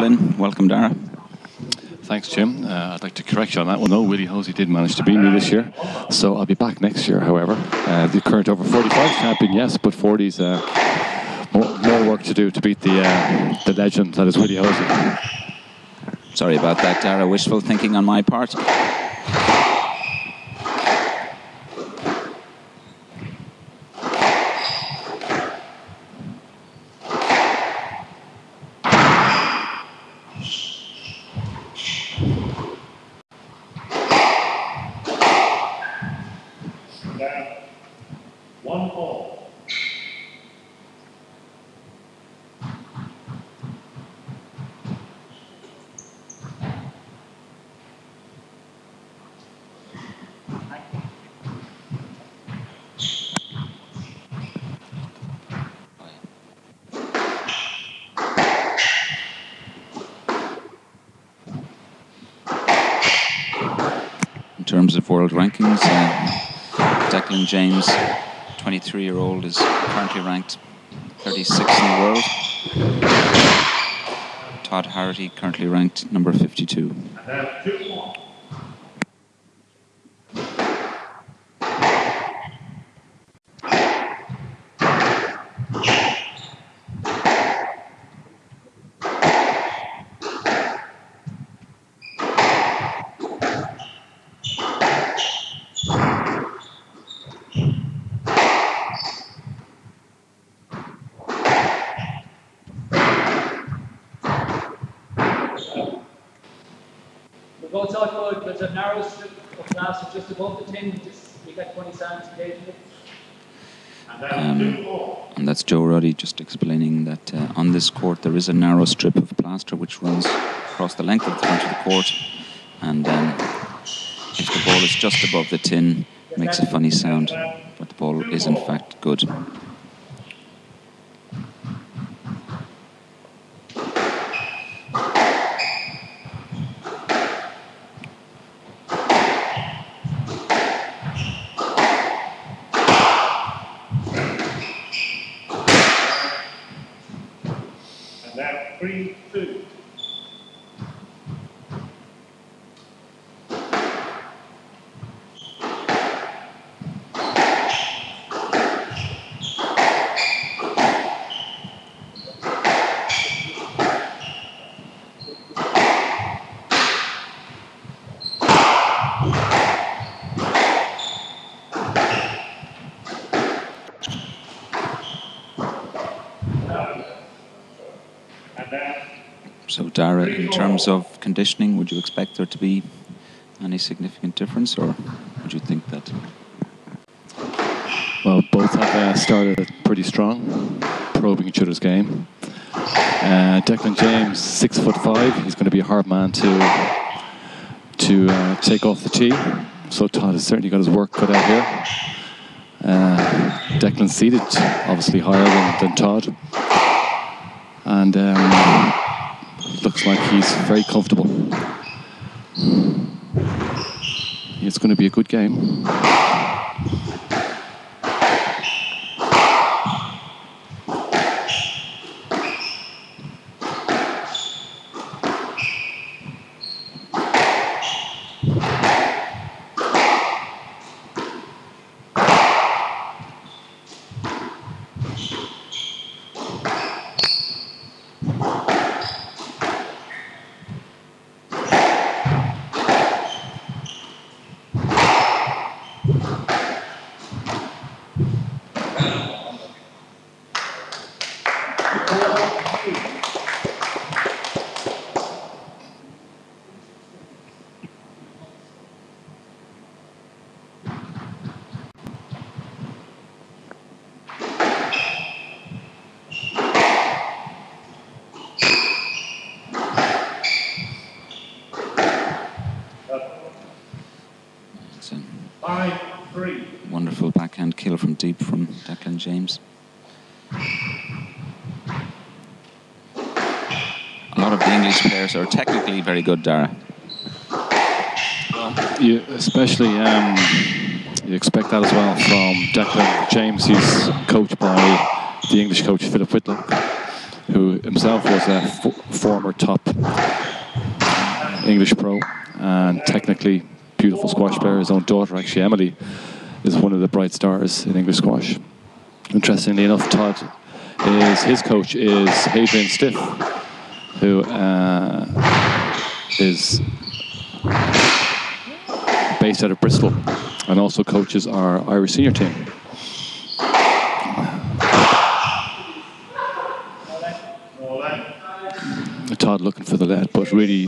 Dublin. Welcome, Dara. Thanks, Jim. I'd like to correct you on that one, though. Willie Hosey did manage to beat me this year, so I'll be back next year, however. The current over 45 champion, yes, but 40's more work to do to beat the legend that is Willie Hosey. Sorry about that, Dara. Wishful thinking on my part. In terms of world rankings, Declan James, 23-year-old, is currently ranked 36th in the world. Todd Harity currently ranked number 52. Both side forward, there's a narrow strip of plaster just above the tin, you get 20 cents occasionally. And that's Joe Roddy just explaining that on this court there is a narrow strip of plaster which runs across the length of the front of the court, and if the ball is just above the tin, it makes a funny sound, but the ball is in fact good. And now 3-2. So Dara, in terms of conditioning, would you expect there to be any significant difference, or would you think that? Well, both have started pretty strong, probing each other's game. Declan James, 6'5", he's going to be a hard man to take off the tee. So Todd has certainly got his work cut out here. Declan's seated obviously higher than Todd, and looks like he's very comfortable. It's going to be a good game. Wonderful backhand kill from deep from Declan James. A lot of the English players are technically very good, Dara. You expect that as well from Declan James. He's coached by the English coach Philip Whitlock. who himself was a former top English pro and technically beautiful squash player. His own daughter, actually, Emily, is one of the bright stars in English squash. Interestingly enough, his coach is Hadrian Stiff, who is based out of Bristol and also coaches our Irish senior team. Todd looking for the lead, but really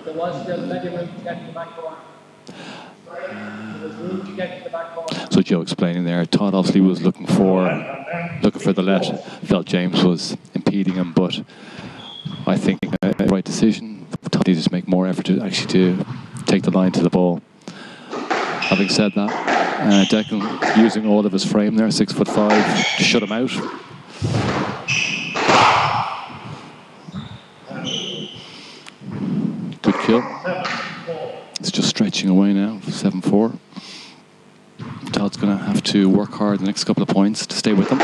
There was still plenty of room to get to the back corner. There was room to get to the back corner. so Joe explaining there, Todd obviously was looking for the let. Felt James was impeding him, but I think a right decision. Todd needs to make more effort to take the line to the ball. Having said that, Declan using all of his frame there, 6'5", to shut him out. Good kill. It's just stretching away now, 7-4. Todd's going to have to work hard the next couple of points to stay with him.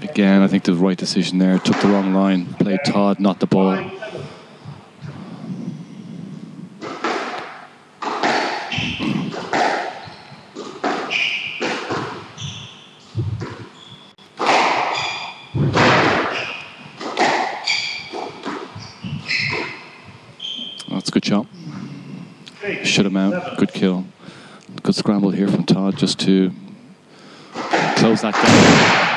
Again, I think the right decision there. Took the wrong line. Played Todd, not the ball. That's a good shot. Shut him out. Good kill. Good scramble here from Todd just to close that gap.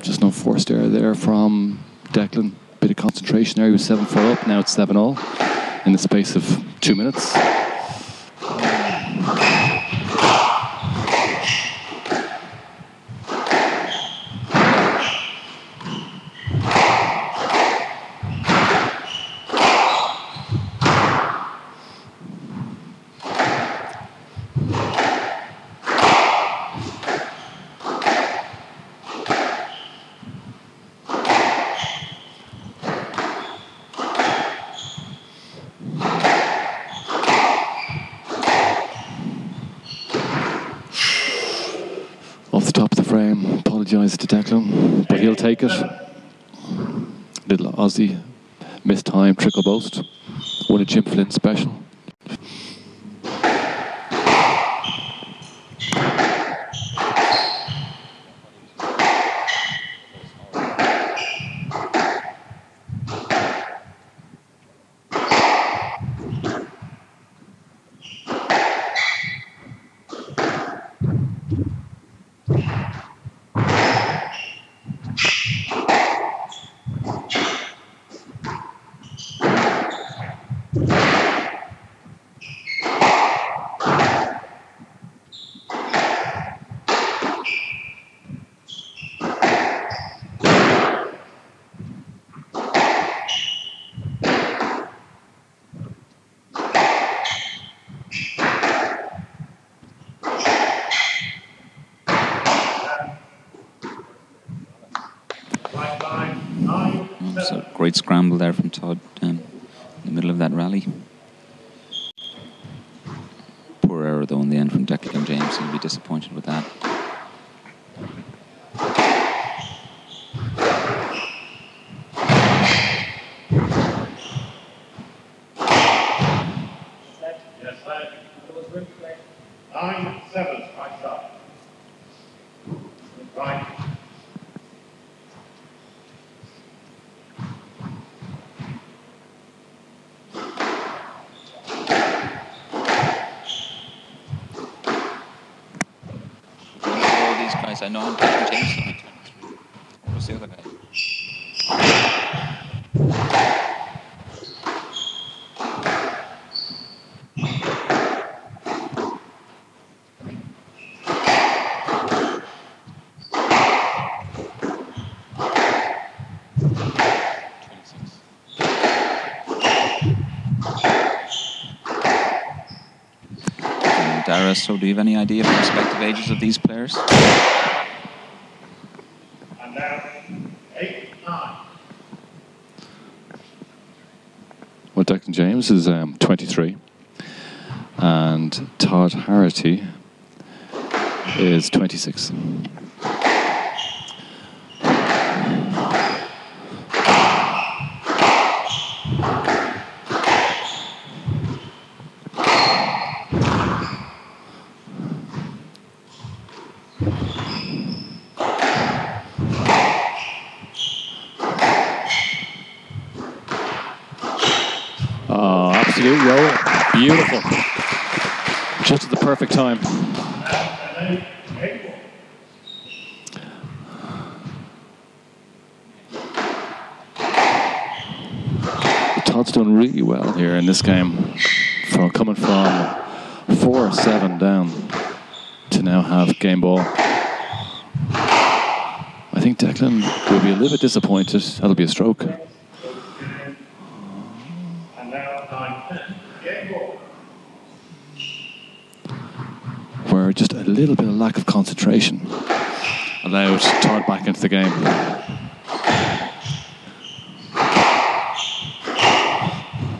Just no forced error there from Declan. Bit of concentration there. He was 7-4 up. Now it's 7-0 in the space of 2 minutes. Apologise to Declan, but he'll take it. Little Aussie, missed time, trickle boast. What a Jim Flynn special. So great scramble there from Todd in the middle of that rally. Poor error though in the end from Declan James. He'll be disappointed with that. Yes, lad. 9-7, right side. Right. I know I'm Declan James. What's the other guy? Dara, so do you have any idea of the respective ages of these players? And now, 8-9. James is 23. And Todd Harity is 26. Oh, absolute roll. Beautiful. Just at the perfect time. Todd's done really well here in this game, coming from 4-7 down to now have game ball. I think Declan will be a little bit disappointed. That'll be a stroke. And now 9-10. Game ball. Where just a little bit of lack of concentration allowed Todd back into the game.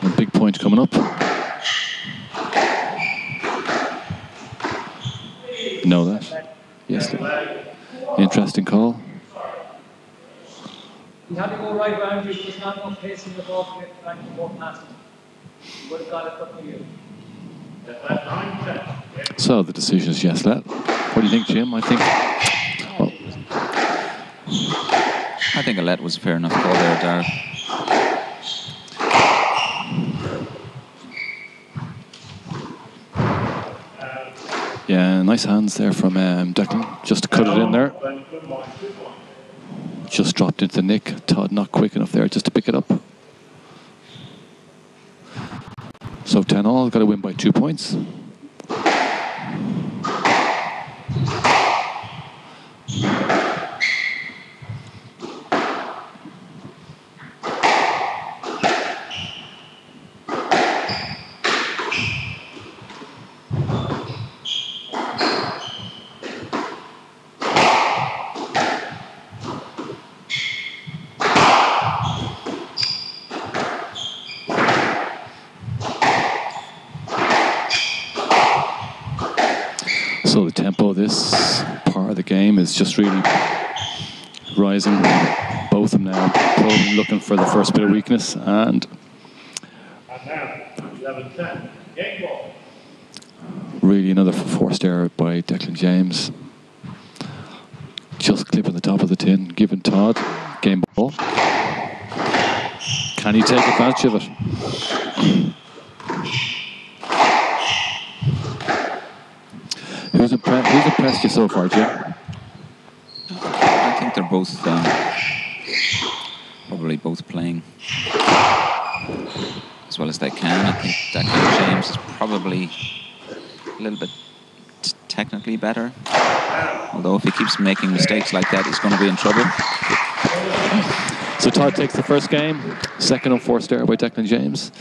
A big point coming up. Know that? Yes. Interesting call. You had to go right around you. There's not enough pace in the ball to get back and forth past him. You would have got it up to you. So the decision is yes, let. What do you think, Jim? I think a let was a fair enough call there, Darragh. yeah, nice hands there from Declan, just to cut it in there. Just dropped into the nick. Todd not quick enough there just to pick it up. So 10-all, got to win by 2 points. So the tempo of this part of the game is just really rising. Both of them now probably looking for the first bit of weakness. And now 11-10. Game ball. Really another forced error by Declan James. Just clipping the top of the tin, giving Todd game ball. Can he take advantage of it? Who's impressed you so far, Jim? I think they're both probably both playing as well as they can. I think Declan James is probably a little bit technically better. Although if he keeps making mistakes like that, he's going to be in trouble. So Todd takes the first game, second unforced error by Declan James.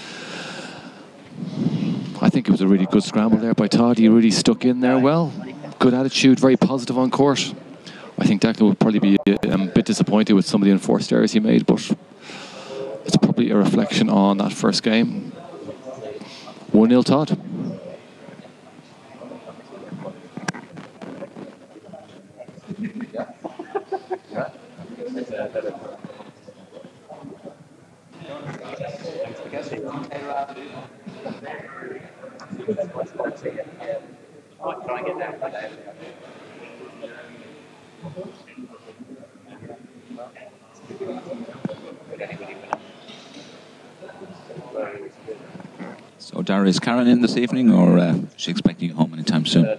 I think it was a really good scramble there by Todd. He really stuck in there well. Good attitude, very positive on court. I think Declan would probably be a bit disappointed with some of the enforced errors he made, but it's probably a reflection on that first game. 1-0 Todd. So, Darragh, is Karen in this evening, or is she expecting you home anytime soon?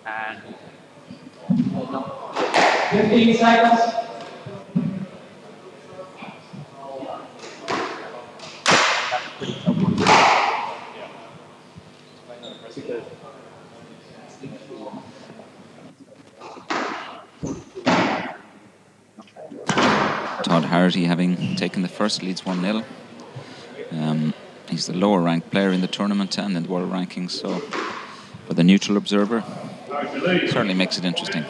And 15 seconds. Todd Harity, having taken the first, leads 1-0. He's the lower ranked player in the tournament and in the world rankings, so for the neutral observer, certainly makes it interesting.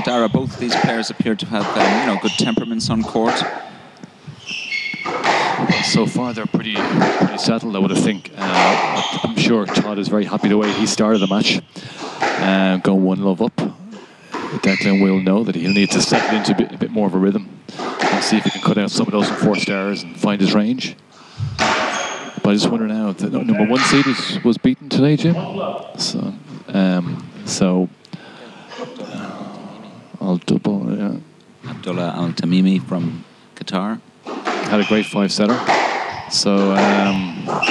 Dara, both of these players appear to have good temperaments on court. So far, they're pretty settled, I would think. I'm sure Todd is very happy the way he started the match. Going 1-0 up. Declan will know that he'll need to settle into a bit more of a rhythm and see if he can cut out some of those enforced errors and find his range. But I just wonder now, the number 1 seed was beaten today, Jim. So Abdullah Al-Tamimi from Qatar had a great 5-setter. So I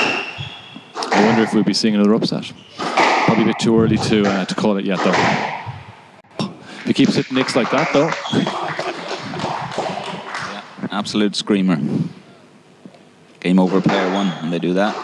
wonder if we'll be seeing another upset. Probably a bit too early to call it yet, though. If he keeps hitting nicks like that, though. Yeah, absolute screamer. Game over, player 1, and they do that.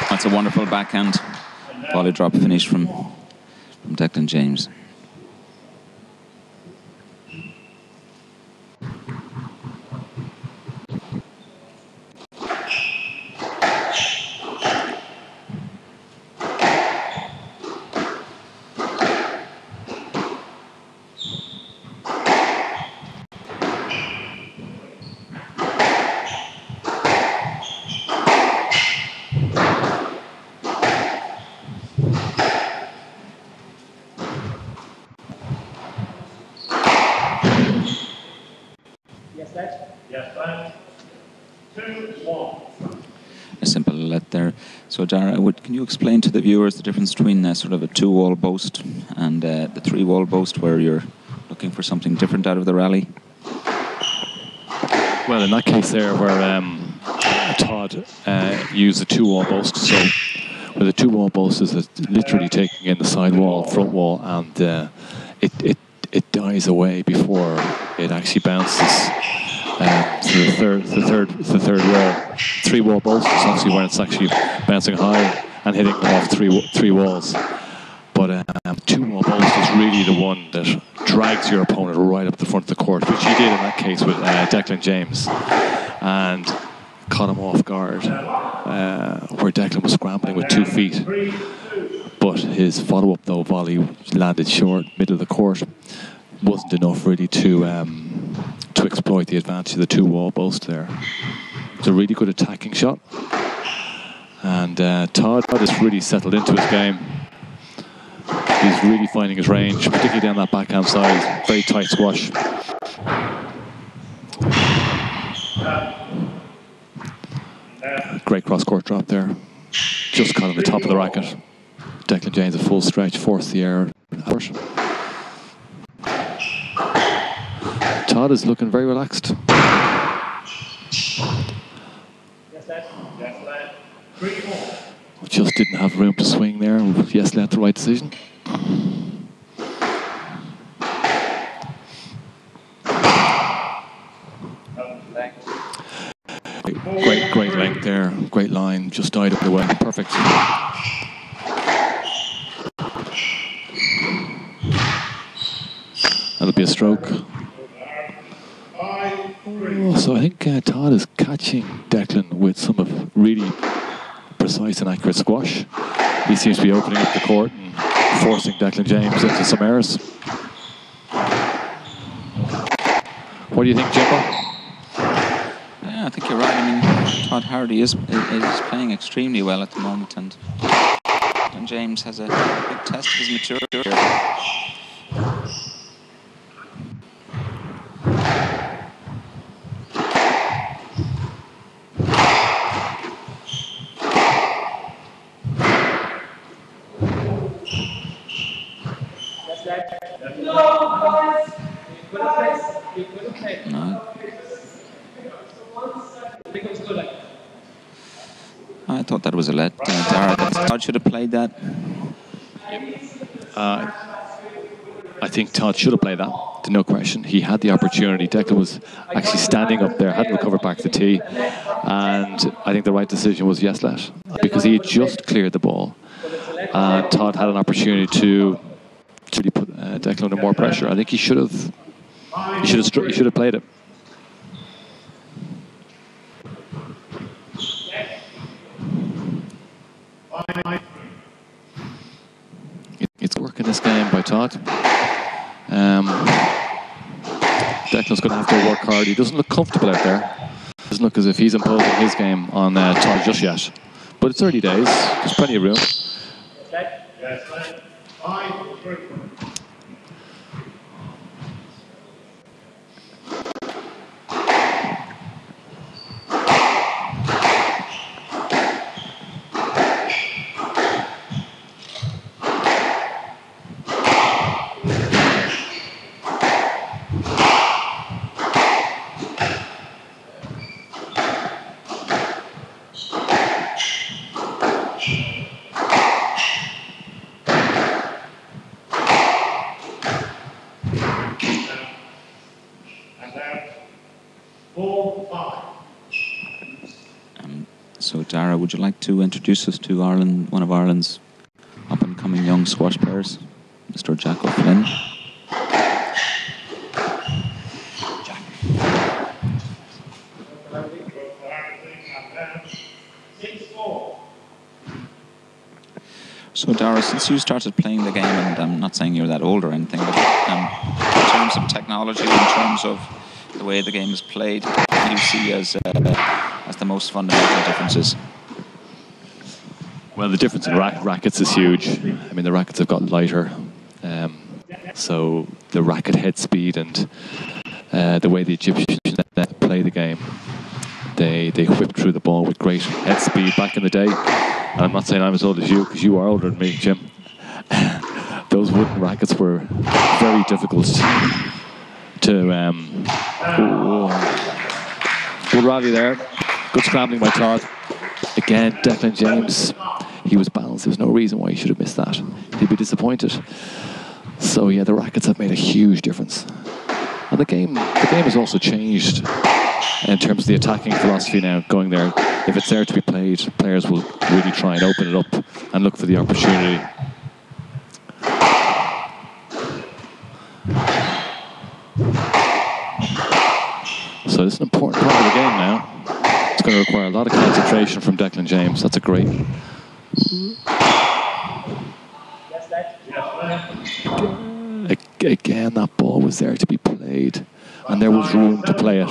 That's a wonderful backhand volley drop finish from Declan James. A simple let there. So, Dara, can you explain to the viewers the difference between sort of a 2-wall boast and the 3-wall boast, where you're looking for something different out of the rally? Well, in that case there, where Todd used the 2-wall boast, so where the 2-wall boast is literally taking in the side wall, front wall, and it dies away before it actually bounces. So the third wall. 3-wall boast is obviously when it's actually bouncing high and hitting off three walls. But 2-wall boast is really the one that drags your opponent right up the front of the court, which he did in that case with Declan James, and caught him off guard, where Declan was scrambling with 2 feet. But his follow-up, though, volley landed short, middle of the court. Wasn't enough really to exploit the advantage of the 2-wall boast there. It's a really good attacking shot, and Todd has really settled into his game. He's really finding his range, particularly down that backhand side. Very tight squash. Great cross-court drop there. Just caught on the top of the racket. Declan James a full stretch, forced the error. Todd is looking very relaxed. Just didn't have room to swing there. Yes, let the right decision. just died up the way. Perfect. That'll be a stroke. Oh, so I think Todd is catching Declan with some of really precise and accurate squash. He seems to be opening up the court and forcing Declan James into some errors. What do you think, Jimbo? Yeah, I think you're right. I mean, Todd Hardy is playing extremely well at the moment, and James has a big test of his maturity. I thought that was a let. Dara, Todd should have played that. I think Todd should have played that, to no question. He had the opportunity. Declan was actually standing up there, hadn't recovered back to tee. And I think the right decision was yes, let. Because he had just cleared the ball. And Todd had an opportunity to really put Declan under more pressure. I think he should have played it. It's working this game by Todd. Declan's going to have to work hard. He doesn't look comfortable out there. Doesn't look as if he's imposing his game on Todd just yet. But it's early days. There's plenty of room. So, Dara, would you like to introduce us to Ireland, one of Ireland's up-and-coming young squash players, Mr. Jack O'Flynn? So, Dara, since you started playing the game, and I'm not saying you're that old or anything, but in terms of technology, in terms of the way the game is played, what do you see as the most fundamental differences? Well, the difference in rackets is huge. I mean, the rackets have got lighter. So the racket head speed and the way the Egyptians play the game, they whip through the ball with great head speed back in the day. And I'm not saying I'm as old as you, because you are older than me, Jim. Those wooden rackets were very difficult to... good rally there. Good scrambling by Todd. Again, Declan James, he was balanced. There was no reason why he should have missed that. He'd be disappointed. So yeah, the rackets have made a huge difference. And the game has also changed in terms of the attacking philosophy now, going there. If it's there to be played, players will really try and open it up and look for the opportunity. So this is an important part of the game now. It's going to require a lot of concentration from Declan James. That's a great... Again, that ball was there to be played, and there was room to play it.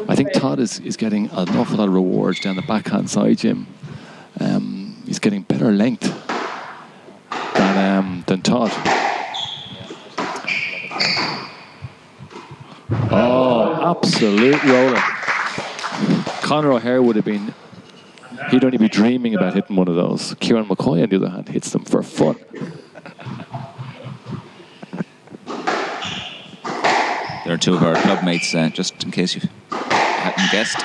I think Todd is getting an awful lot of rewards down the backhand side, Jim. He's getting better length than Todd. Oh, absolute roller. Conor O'Hare would have been... He'd only be dreaming about hitting one of those. Kieran McCoy, on the other hand, hits them for fun. There are two of our club mates, just in case you hadn't guessed.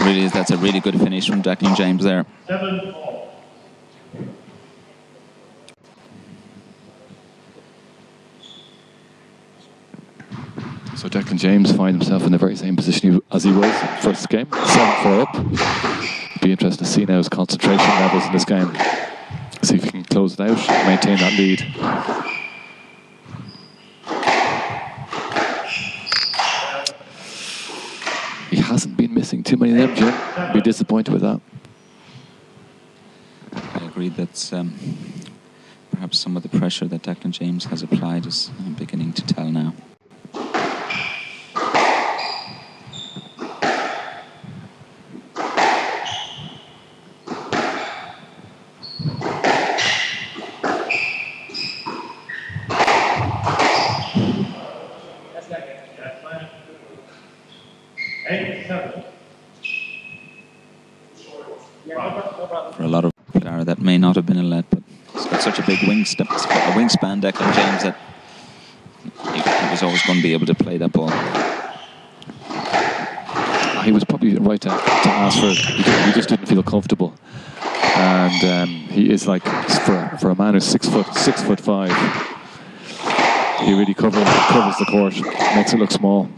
really is. That's a really good finish from Declan James there. 7-4. So Declan James finds himself in the very same position as he was in the first game, 7-4 up. Be interesting to see now his concentration levels in this game. See if he can close it out, maintain that lead. He hasn't been missing too many of them, Jim. Be disappointed with that. I agree that's perhaps some of the pressure that Declan James has applied is beginning to tell now. For a lot of players, that may not have been a let, but he's got such a big wingspan, Declan James, that he was always going to be able to play that ball. He was probably right to ask for it. He just didn't feel comfortable. And he is like, for a man who's 6'5", he really covers the court, makes it look small.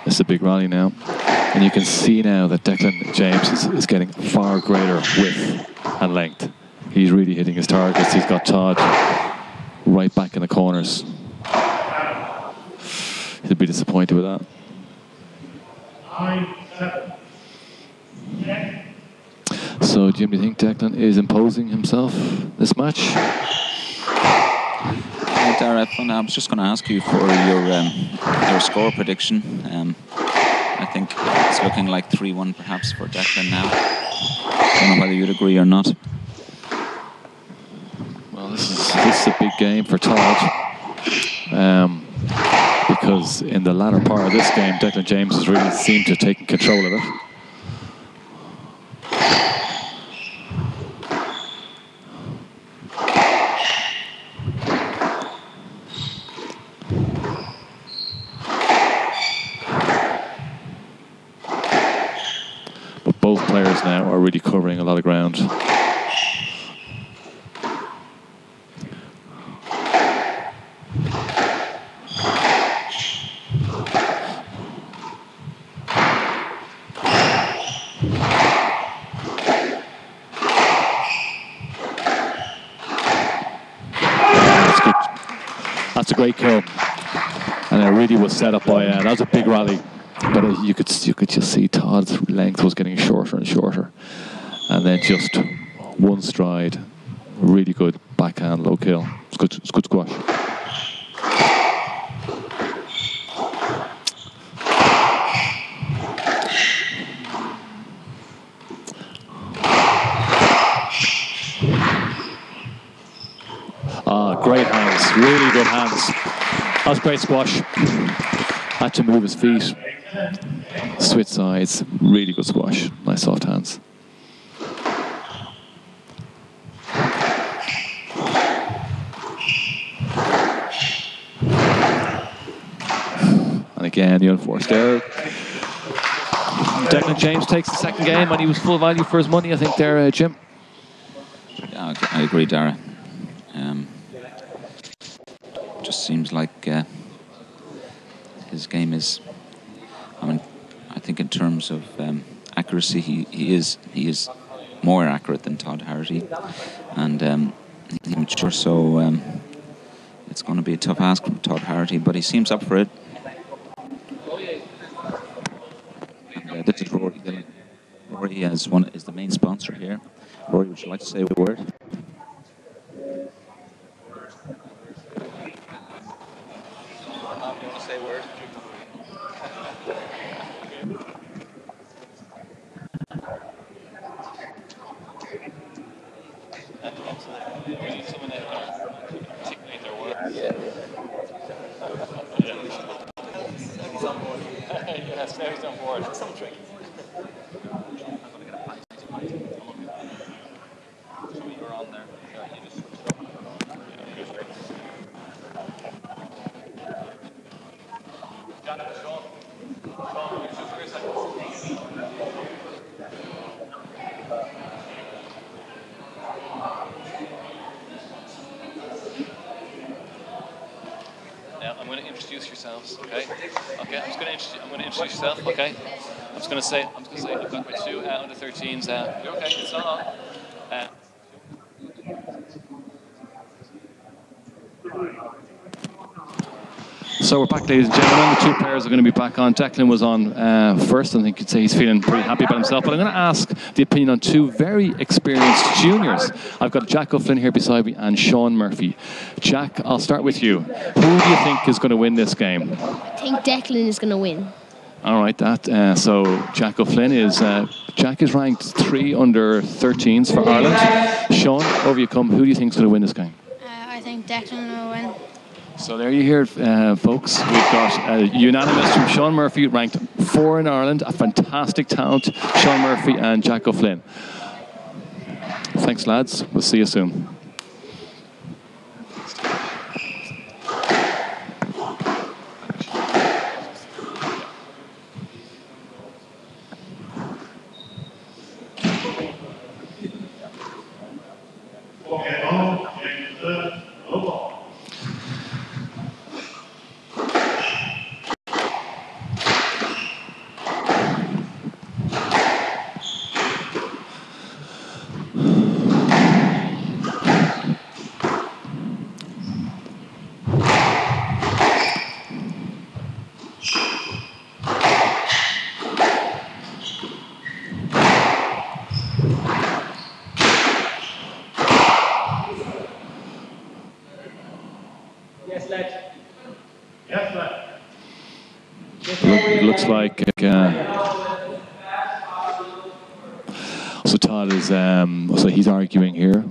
It's a big rally now, and you can see now that Declan James is getting far greater width and length. He's really hitting his targets. He's got Todd right back in the corners. He'll be disappointed with that. 9-7. So, Jim, do you think Declan is imposing himself this match? Dara, I was just going to ask you for your score prediction. I think it's looking like 3-1 perhaps for Declan now. I don't know whether you'd agree or not. Well, this is a big game for Todd, because in the latter part of this game, Declan James has really seemed to have taken control of it. But both players now are really covering a lot of ground. That's a great kill, and it really was set up by. That was a big rally, but you could just see Todd's length was getting shorter and shorter, and then just one stride, really good backhand low kill. It's good squash. Great hands, really good hands. That was great squash. Had to move his feet, switch sides, really good squash. Nice soft hands. And again, the unforced error. Declan James takes the second game, and he was full value for his money, I think, there, Jim. Yeah, I agree, Dara. Just seems like his game is. I think in terms of accuracy, he is more accurate than Todd Harity, and he's mature. So it's going to be a tough ask from Todd Harity, but he seems up for it. And this is Rory Dillon. Rory is the main sponsor here. Rory, would you like to say a word? Say a word. now he's on board. That's some trick. You're on there. Now I'm going to introduce yourselves, okay? Okay, I'm going to introduce yourself, okay? I'm just going to say I've got my two under 13s. You're okay, it's not on. So we're back, ladies and gentlemen. The two players are going to be back on. Declan was on first, and I think you'd say he's feeling pretty happy about himself. But I'm going to ask the opinion on two very experienced juniors. I've got Jack O'Flynn here beside me and Sean Murphy. Jack, I'll start with you. Who do you think is going to win this game? I think Declan is going to win. All right, so Jack O'Flynn is Jack is ranked 3 under 13s for Ireland. Sean, over you come. Who do you think is going to win this game? I think Declan will win. So there you hear it, folks. We've got unanimous from Sean Murphy, ranked 4 in Ireland. A fantastic talent, Sean Murphy and Jack O'Flynn. Thanks, lads. We'll see you soon. Okay, on, James Third, no ball. Yes, lad. Yes, lad. It looks like so Todd is so he's arguing here.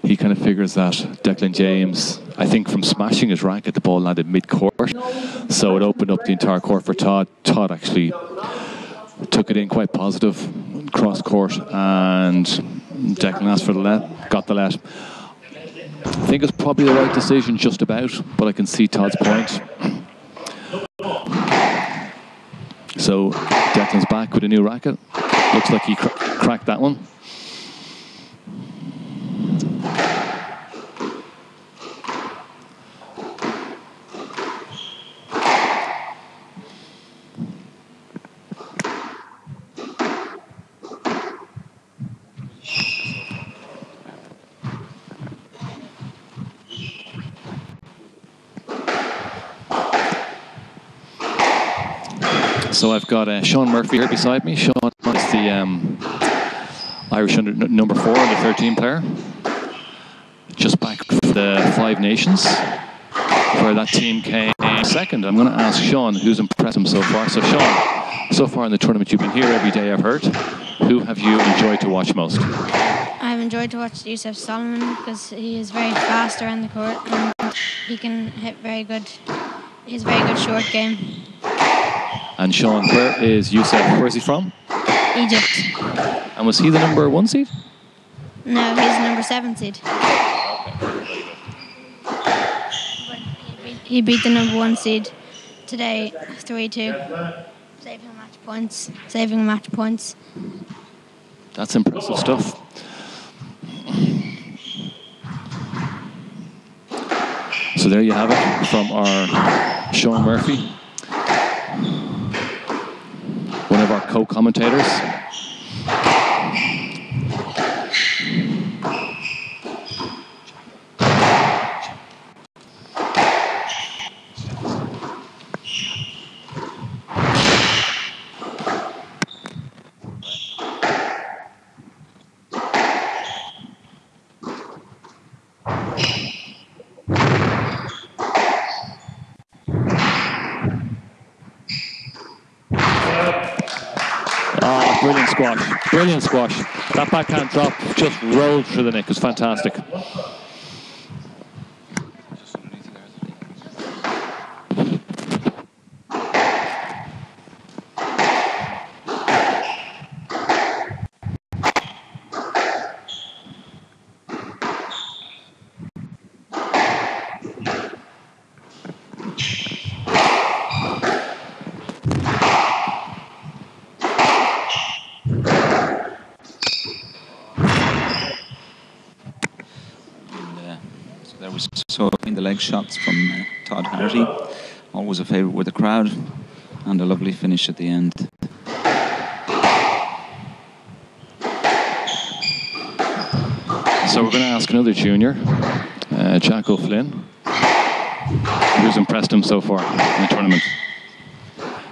He kind of figures that Declan James, I think from smashing his racket, the ball landed mid-court, so it opened up the entire court for Todd. Todd actually took it in quite positive, cross court, and Declan asked for the let, got the let. I think it's probably the right decision just about, but I can see Todd's point. So Declan's back with a new racket. Looks like he cracked that one. So I've got Sean Murphy here beside me. Sean is the Irish number 4 under 13 player. Just back from the Five Nations, where that team came second. I'm going to ask Sean who's impressed him so far. So Sean, so far in the tournament, you've been here every day, I've heard. Who have you enjoyed to watch most? I've enjoyed to watch Yusuf Solomon because he is very fast around the court and he can hit very good. He has a very good short game. And Sean, where is Yusuf? Where is he from? Egypt. And was he the number 1 seed? No, he's the number 7 seed. But he beat the number 1 seed today, 3-2. Saving match points. That's impressive stuff. So there you have it from our Sean Murphy, one of our co-commentators. Brilliant squash. That backhand drop just rolled through the net. It was fantastic. There was so in the leg shots from Todd Hardy, always a favourite with the crowd, and a lovely finish at the end. So we're going to ask another junior, Jack O'Flynn, who's impressed him so far in the tournament.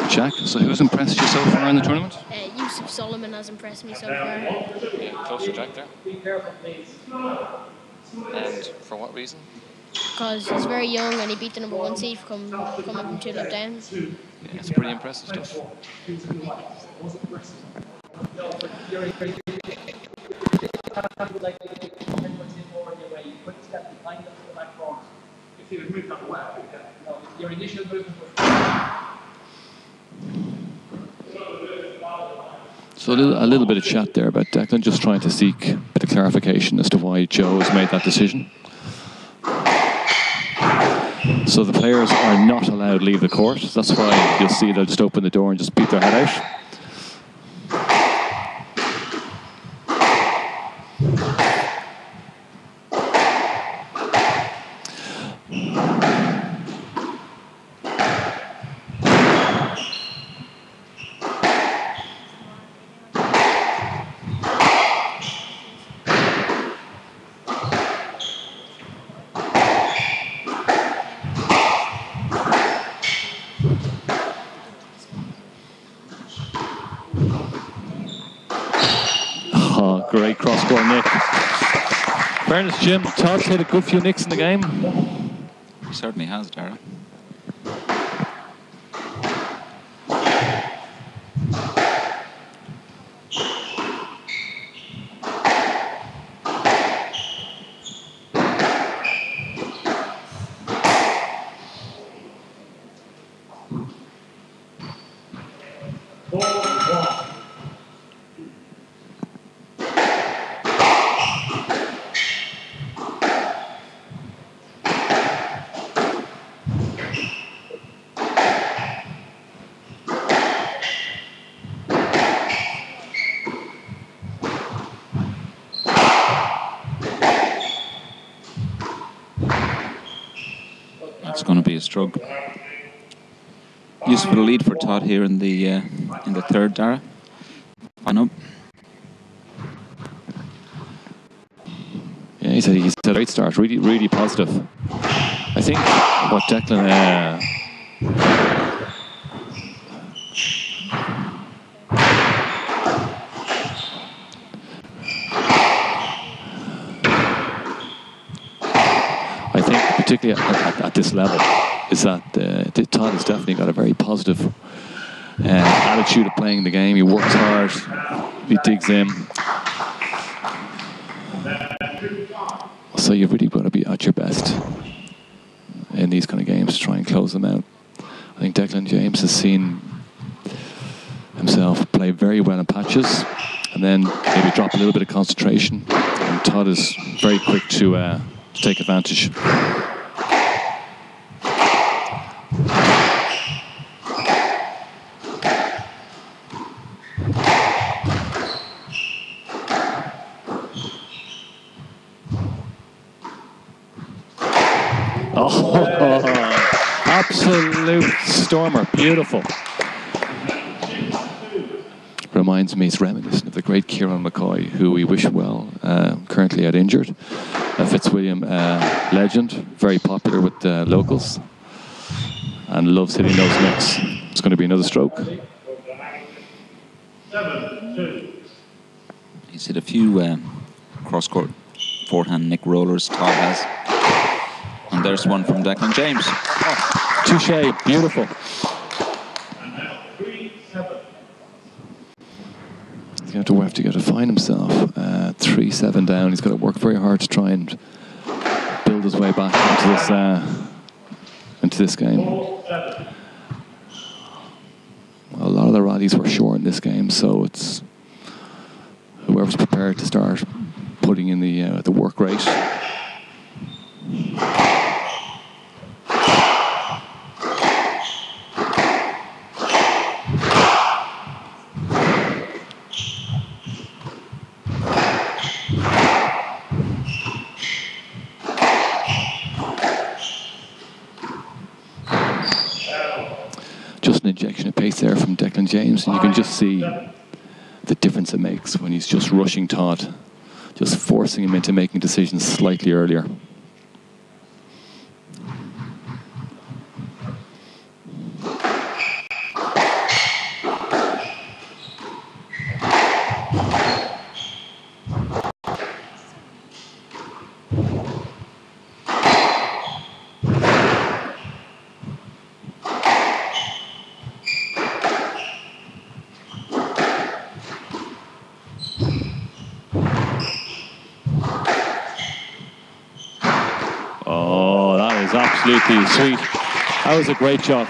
Jack, so who's impressed you so far in the tournament? Yusuf Solomon has impressed me so far. Closer, Jack, there. Be careful, please. And for what reason? Because he's very young and he beat the number 1 seed coming from 2 love down. Yeah, it's pretty impressive stuff. If you would move on the left, your initial movement was. So a little bit of chat there about Declan, just trying to seek a bit of clarification as to why Joe has made that decision. So the players are not allowed to leave the court. That's why you'll see they'll just open the door and just beat their head out. Great cross-court nick. Fairness, Jim, Todd's hit a good few nicks in the game. He certainly has, Dara. It's going to be a struggle. Useful lead for Todd here in the third, Dara. Fine up. Yeah, he's had a great start. Really, really positive. I think what Declan. Particularly at this level, is that Todd has definitely got a very positive attitude of playing the game. He works hard, he digs in. So you've really got to be at your best in these kind of games to try and close them out. I think Declan James has seen himself play very well in patches and then maybe drop a little bit of concentration. And Todd is very quick to take advantage. Absolute stormer, beautiful. Reminds me, it's reminiscent of the great Kieran McCoy, who we wish well, currently out injured. Fitzwilliam, legend, very popular with the locals, and loves hitting those nicks. It's going to be another stroke. 7-2. He's hit a few cross-court forehand nick rollers, Todd has. And there's one from Declan James. Oh, touche, beautiful. And now 3-7. He's going to have to find himself 3-7 down. He's got to work very hard to try and build his way back into this game. 4-7. A lot of the rallies were short in this game, so it's whoever's prepared to start putting in the work rate. sudden injection of pace there from Declan James, and you can just see the difference it makes when he's just rushing Todd, just forcing him into making decisions slightly earlier. Absolutely sweet. That was a great shot.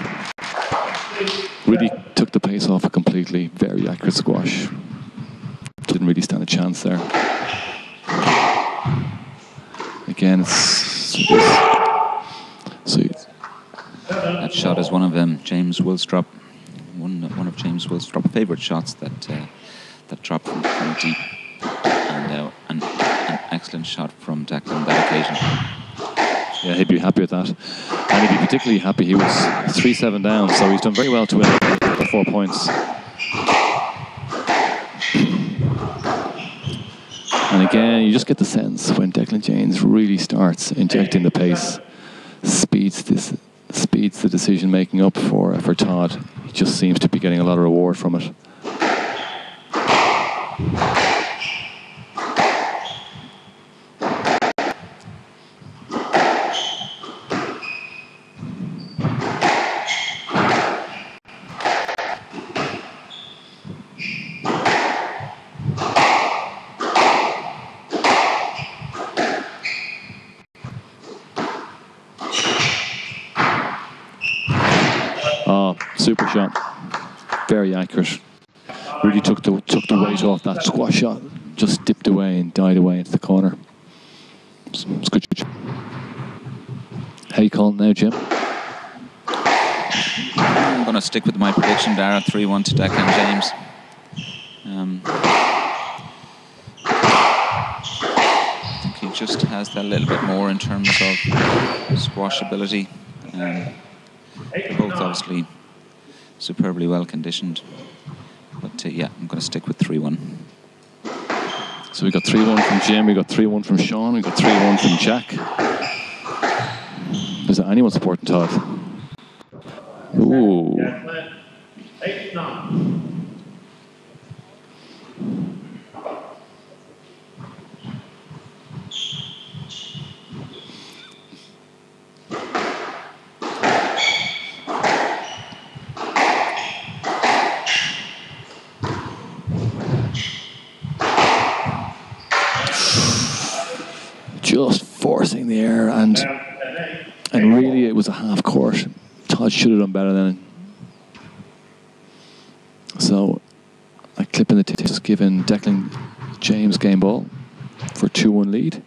Really took the pace off it completely. Very accurate squash. Didn't really stand a chance there. Again, it's sweet. That shot is one of James Willstrop, one of James Willstrop's favourite shots. That drop from deep, and an excellent shot from Declan on that occasion. Yeah, he'd be happy with that. And he'd be particularly happy. He was 3-7 down, so he's done very well to win the 4 points. And again, you just get the sense when Declan James really starts injecting the pace, speeds the decision making up for Todd. He just seems to be getting a lot of reward from it. Super shot, very accurate. Really took the weight off that squash shot. Just dipped away and died away into the corner. It's good. How you calling now, Jim? I'm going to stick with my prediction, Dara. 3-1 to Declan James. I think he just has that little bit more in terms of squash ability. Both obviously superbly well conditioned, but yeah, I'm going to stick with 3-1. So we got 3-1 from Jim, we got 3-1 from Sean, we got 3-1 from Jack. Is there anyone supporting Todd? Ooh. 8-9. Just forcing the air, and really it was a half court. Todd should have done better than. So I clip in the tip, just giving Declan James game ball for 2-1 lead.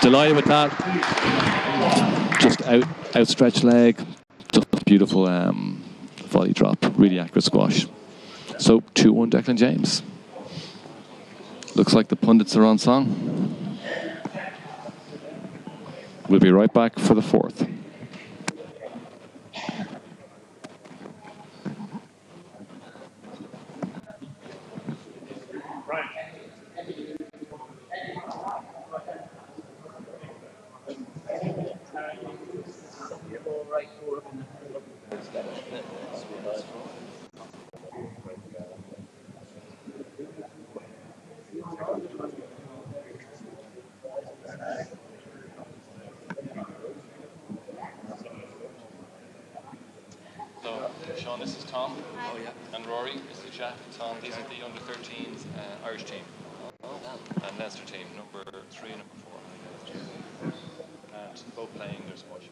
Delighted with that. Just outstretched leg, just beautiful volley drop, really accurate squash. So 2-1 Declan James. Looks like the pundits are on song. We'll be right back for the fourth. Sean, this is Tom. Oh, yeah. And Rory, this is Jack. Tom, these are the under-13s Irish team. And Leinster team, number 3 and number 4. And both playing their squash.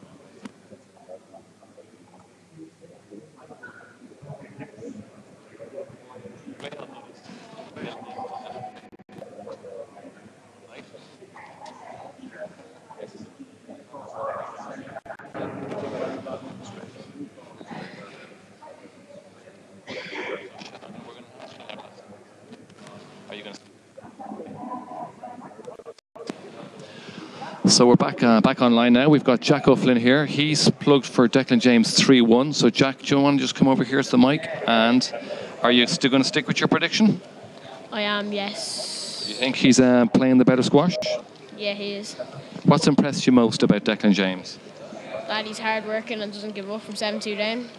So we're back online now. We've got Jack O'Flynn here. He's plugged for Declan James 3-1. So Jack, do you want to just come over here to the mic? And are you still going to stick with your prediction? I am, yes. You think he's playing the better squash? Yeah, he is. What's impressed you most about Declan James? That he's hard working and doesn't give up from 7-2 down.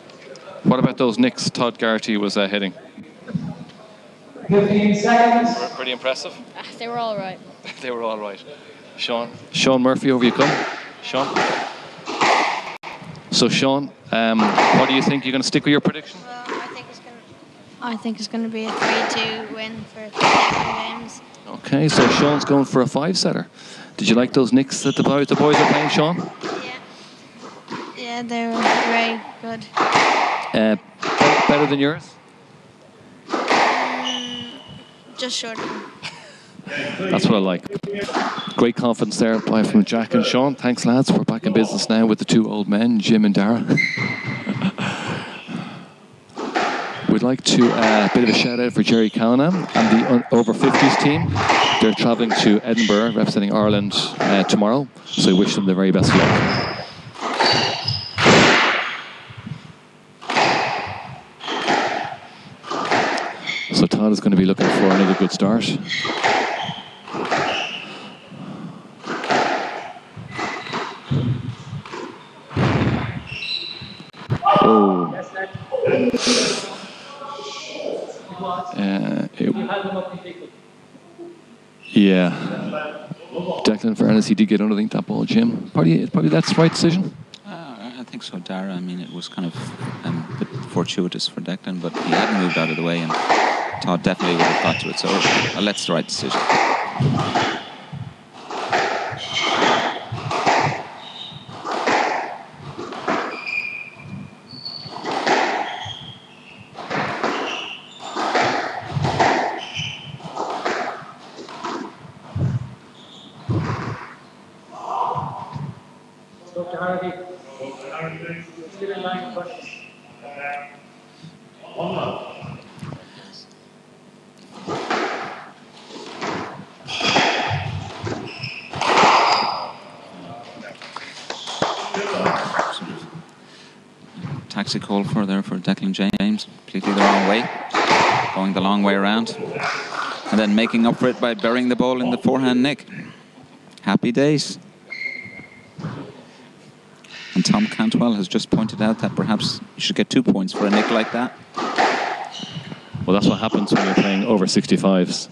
What about those nicks Todd Garrity was hitting? 15 seconds. Pretty impressive. They were all right. They were all right. Sean Murphy, over you come. Sean. So Sean, what do you think? You're going to stick with your prediction? Well, I think it's going to be a 3-2 win for Declan James. Okay, so Sean's going for a 5-setter. Did you like those nicks that the boys are playing, Sean? Yeah, they were very good. Better than yours? Just short of them. That's what I like. Great confidence there from Jack and Sean. Thanks, lads. We're back in business now with the two old men, Jim and Dara. We'd like to a bit of a shout out for Jerry Callanan and the over 50s team. They're travelling to Edinburgh, representing Ireland tomorrow. So we wish them the very best of luck. So Todd is going to be looking for another good start. Oh. Yeah. Declan, for fairness, he did get underneath that ball, Jim. Probably that's the right decision. I think so, Dara. I mean, it was kind of a bit fortuitous for Declan, but he hadn't moved out of the way, and Todd definitely would have got to it. So that's the right decision. Dr. Harvey. Still in line for questions. Taxi call for Declan James, completely the wrong way, going the long way around, and then making up for it by burying the ball in the forehand nick. Happy days. And Tom Cantwell has just pointed out that perhaps you should get 2 points for a nick like that. Well, that's what happens when you're playing over 65s.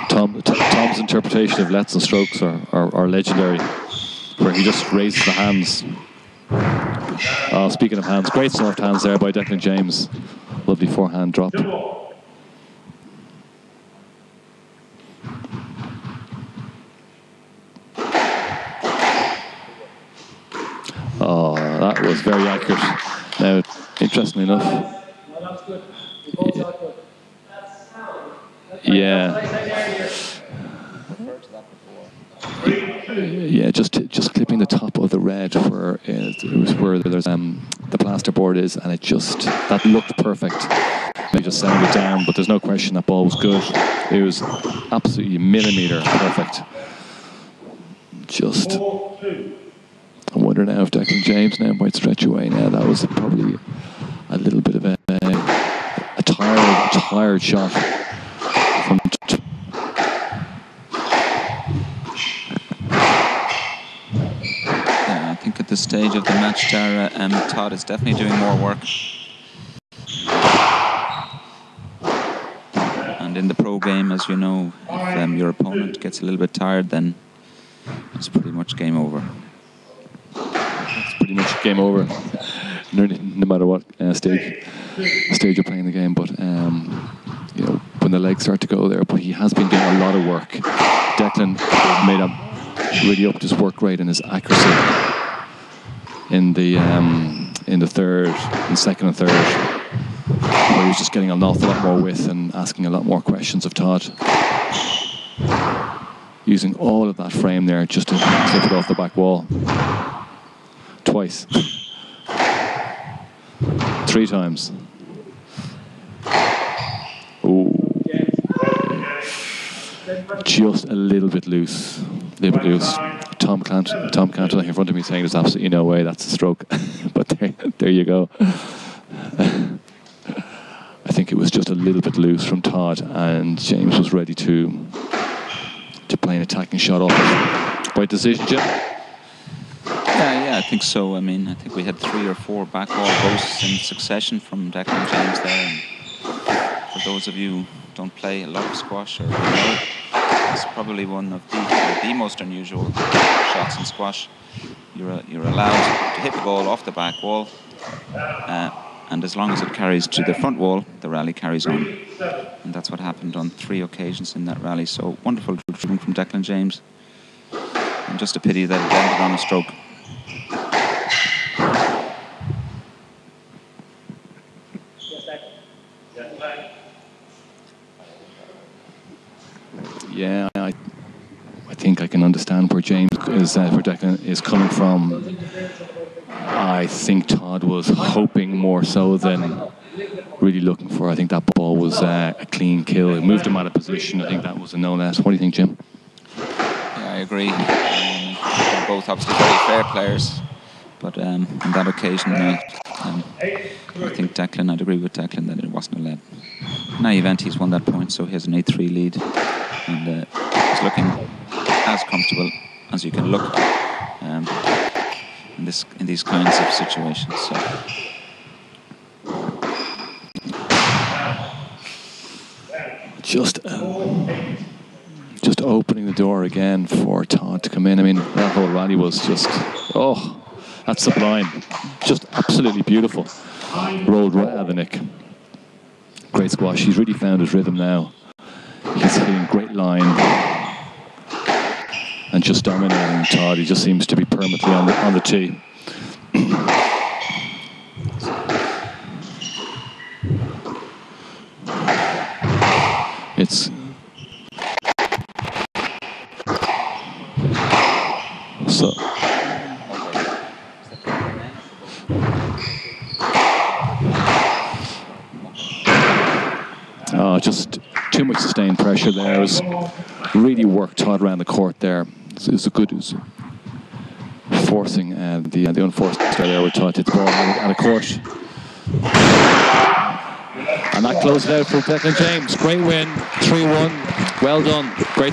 Tom's interpretation of lets and strokes are legendary, where he just raises the hands. Speaking of hands, great soft hands there by Declan James. Lovely forehand drop. Oh, that was very accurate. Now, interestingly enough, yeah, just clipping the top of the red where there's the plaster board is, and that looked perfect. They just sounded down, but there's no question that ball was good. It was absolutely millimeter perfect. Just. I wonder now if Declan James now might stretch away now. That was probably a little bit of a tired shot from Yeah, I think at this stage of the match, Dara, Todd is definitely doing more work. And in the pro game, as you know, if your opponent gets a little bit tired, then it's pretty much game over. It's pretty much game over, no matter what stage you're playing the game. But when the legs start to go there, but he has been doing a lot of work. Declan really upped his work rate and his accuracy in the second and third, where he was just getting an awful lot more width and asking a lot more questions of Todd, using all of that frame there just to clip it off the back wall. Twice. 3 times. Then just a little bit loose. Tom Cantona in front of me saying there's absolutely no way that's a stroke. But there you go. I think it was just a little bit loose from Todd, and James was ready to play an attacking shot off it. By decision, Jim? Yeah, I think so. I mean, I think we had 3 or 4 back wall posts in succession from Declan James there. And for those of you who don't play a lot of squash, or know, it's probably one of the most unusual shots in squash. You're allowed to hit the ball off the back wall, and as long as it carries to the front wall, the rally carries on. And that's what happened on 3 occasions in that rally. So wonderful dribbling from Declan James. And just a pity that it ended on a stroke. Yeah, I think I can understand where James is, where Declan is coming from. I think Todd was hoping more so than really looking for. I think that ball was a clean kill. It moved him out of position. I think that was a no less. What do you think, Jim? Yeah, I agree. They're both obviously very fair players, but on that occasion, I think Declan, I'd agree with Declan that it wasn't allowed. In any event, he's won that point, so he has an 8-3 lead, and he's looking as comfortable as you can look in these kinds of situations. So. Just opening the door again for Todd to come in. I mean, that whole rally was just, oh, that's sublime. Just absolutely beautiful. Rolled right out of the nick. Great squash. He's really found his rhythm now. He's hitting great line. And just dominating Todd. He just seems to be permanently on the tee. It's so just too much sustained pressure there. It was really worked Todd around the court there. It was forcing the unforced there with Todd hit the ball out of court. And that closed it out for Declan James. Great win, 3-1. Well done. Great.